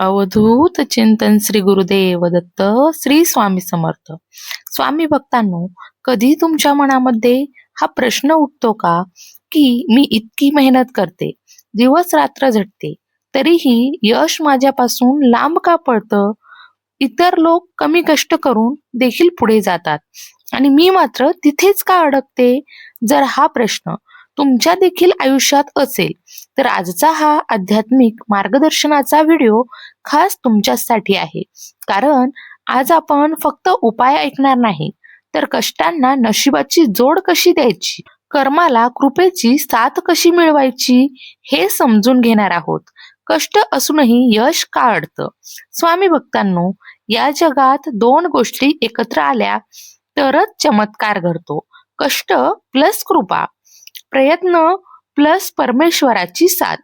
अवधूत चिंतन श्री गुरुदेव दत्त श्री स्वामी समर्थ. स्वामी भक्तांनो, कधी तुमच्या मनामध्ये हा प्रश्न उठतो का की मी इतकी मेहनत करते, दिवस रात्र झटते, तरीही यश माझ्यापासून लांब का पडतं? इतर लोक कमी कष्ट करून देखील पुढे जातात आणि मी मात्र तिथेच का अडकते? जर हा प्रश्न तुमच्या देखील आयुष्यात असेल तर आजचा हा आध्यात्मिक मार्गदर्शनाचा व्हिडिओ खास तुमच्यासाठी आहे. कारण आज आपण फक्त उपाय ऐकणार नाही, तर कष्टांना नशिबाची जोड कशी द्यायची, कर्माला कृपेची साथ कशी मिळवायची हे समजून घेणार आहोत. कष्ट असूनही यश का अडतं? स्वामी भक्तांनो, या जगात दोन गोष्टी एकत्र आल्या तरच चमत्कार घडतो. कष्ट प्लस कृपा, प्रयत्न प्लस परमेश्वराची साथ.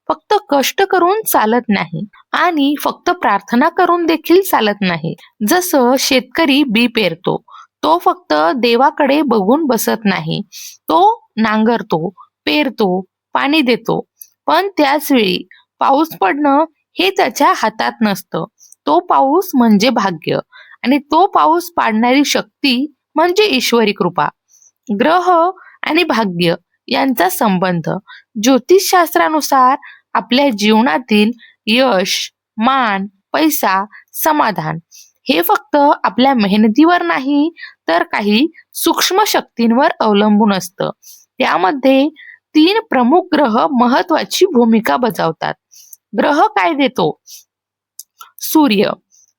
फक्त कष्ट करून चालत नाही आणि फक्त प्रार्थना करून देखील चालत नाही. जसं शेतकरी बी पेरतो, तो फक्त देवाकडे बघून बसत नाही. तो नांगरतो, पेरतो, पाणी देतो, पण त्याच वेळी पाऊस पडणं हे त्याच्या हातात नसतं. तो पाऊस म्हणजे भाग्य आणि तो पाऊस पाडणारी शक्ती म्हणजे ईश्वरी कृपा. ग्रह आणि भाग्य यांचा संबंध. ज्योतिषशास्त्रानुसार आपल्या जीवनातील यश, मान, पैसा, समाधान हे फक्त आपल्या मेहनतीवर नाही तर काही सूक्ष्म शक्तींवर अवलंबून असतं. त्यामध्ये 3 प्रमुख ग्रह महत्वाची भूमिका बजावतात. ग्रह काय देतो? सूर्य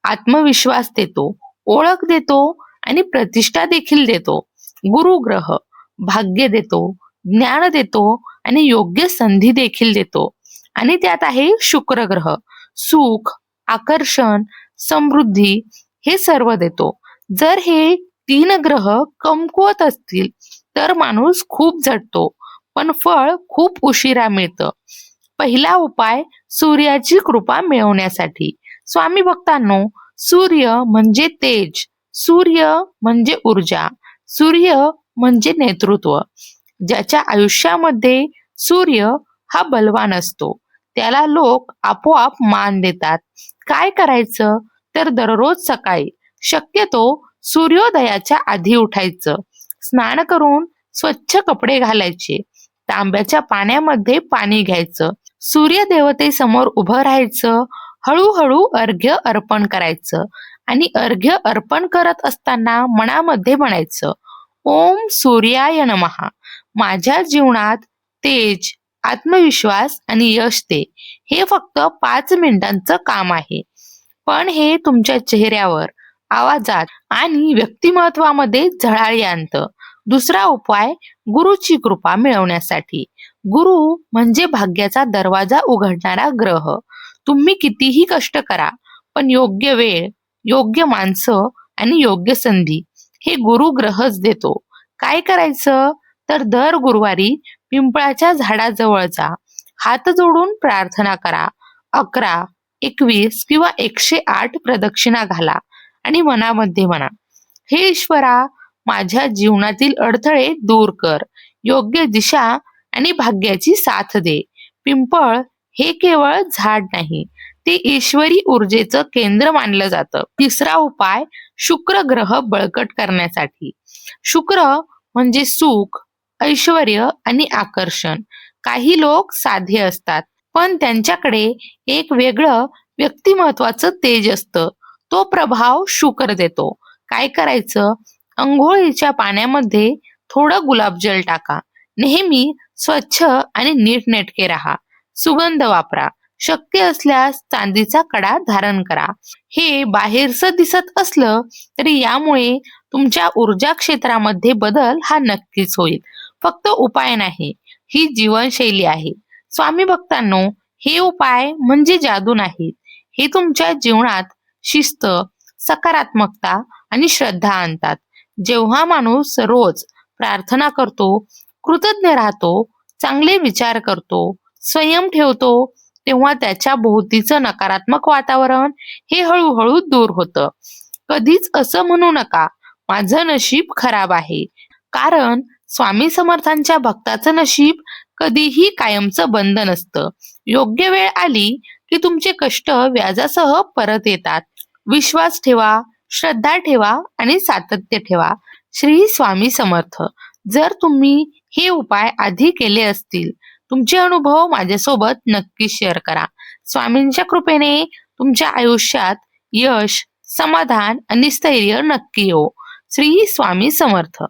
आत्मविश्वास देतो, ओळख देतो आणि प्रतिष्ठा देखील देतो. गुरु ग्रह भाग्य देतो, ज्ञान देतो आणि योग्य संधी देखील देतो. आणि त्यात आहे शुक्र ग्रह, सुख, आकर्षण, समृद्धी हे सर्व देतो. जर हे 3 ग्रह कमकुवत असतील तर माणूस खूप झटतो, पण फळ खूप उशिरा मिळतं. पहिला उपाय सूर्याची कृपा मिळवण्यासाठी. स्वामी भक्तांनो, सूर्य म्हणजे तेज, सूर्य म्हणजे ऊर्जा, सूर्य म्हणजे नेतृत्व. ज्याच्या आयुष्यामध्ये सूर्य हा बलवान असतो, त्याला लोक आपोआप मान देतात. काय करायचं तर दररोज सकाळी शक्यतो सूर्योदयाच्या आधी उठायचं, स्नान करून स्वच्छ कपडे घालायचे, तांब्याच्या पाण्यामध्ये पाणी घ्यायचं, सूर्य देवतेसमोर उभं राहायचं, हळूहळू अर्घ्य अर्पण करायचं आणि अर्घ्य अर्पण करत असताना मनामध्ये म्हणायचं, ओम सूर्याय नमः. माझ्या जीवनात तेज, आत्मविश्वास आणि यश दे. हे फक्त 5 मिनिटांचं काम आहे, पण हे तुमच्या चेहऱ्यावर, आवाजात आणि व्यक्तिमत्वामध्ये झळाळी आणतं. दुसरा उपाय गुरुची कृपा मिळवण्यासाठी. गुरु म्हणजे भाग्याचा दरवाजा उघडणारा ग्रह. तुम्ही कितीही कष्ट करा, पण योग्य वेळ, योग्य माणसं आणि योग्य संधी हे गुरु ग्रहच देतो. काय करायचं तर दर गुरुवारी पिंपळाच्या झाडाजवळ जा, हात जोडून प्रार्थना करा. 11, 21 किंवा 108 प्रदक्षिणा घाला आणि मनामध्ये म्हणा, हे ईश्वरा, माझ्या जीवनातील अडथळे दूर कर, योग्य दिशा आणि भाग्याची साथ दे. पिंपळ हे केवळ झाड नाही, ते ईश्वरी ऊर्जेचं केंद्र मानलं जातं. तिसरा उपाय शुक्र ग्रह बळकट करण्यासाठी. शुक्र म्हणजे सुख, ऐश्वर्य आणि आकर्षण. काही लोक साधे असतात, पण त्यांच्याकडे एक वेगळं व्यक्तिमत्वाचं तेज असतं. तो प्रभाव शुक्र देतो. काय करायचं? अंघोळीच्या पाण्यामध्ये थोडं गुलाबजल टाका. नेहमी स्वच्छ आणि नीटनेटके राहा. सुगंध वापरा. शक्य असल्यास चांदीचा कडा धारण करा. हे बाहेरचं दिसत असलं तरी यामुळे तुमच्या ऊर्जा क्षेत्रामध्ये बदल हा नक्कीच होईल. फक्त उपाय नाही, ही जीवनशैली आहे. स्वामी भक्तांनो, हे उपाय म्हणजे जादू नाहीत. हे तुमच्या जीवनात शिस्त, सकारात्मकता आणि श्रद्धा आणतात. जेव्हा माणूस रोज प्रार्थना करतो, कृतज्ञ राहतो, चांगले विचार करतो, संयम ठेवतो, तेव्हा त्याच्या भोवतीचं नकारात्मक वातावरण हे हळूहळू दूर होतं. कधीच असं म्हणू नका, माझं नशीब खराब आहे. कारण स्वामी समर्थांच्या भक्ताचं नशीब कधीही कायमचं बंद नसतं. योग्य वेळ आली की तुमचे कष्ट व्याजासह परत येतात. विश्वास ठेवा, श्रद्धा ठेवा आणि सातत्य ठेवा. श्री स्वामी समर्थ. जर तुम्ही हे उपाय आधी केले असतील, तुमचे अनुभव माझ्यासोबत नक्की शेअर करा. स्वामींच्या कृपेने तुमच्या आयुष्यात यश, समाधान आणि स्थैर्य नक्की येवो. श्री स्वामी समर्थ.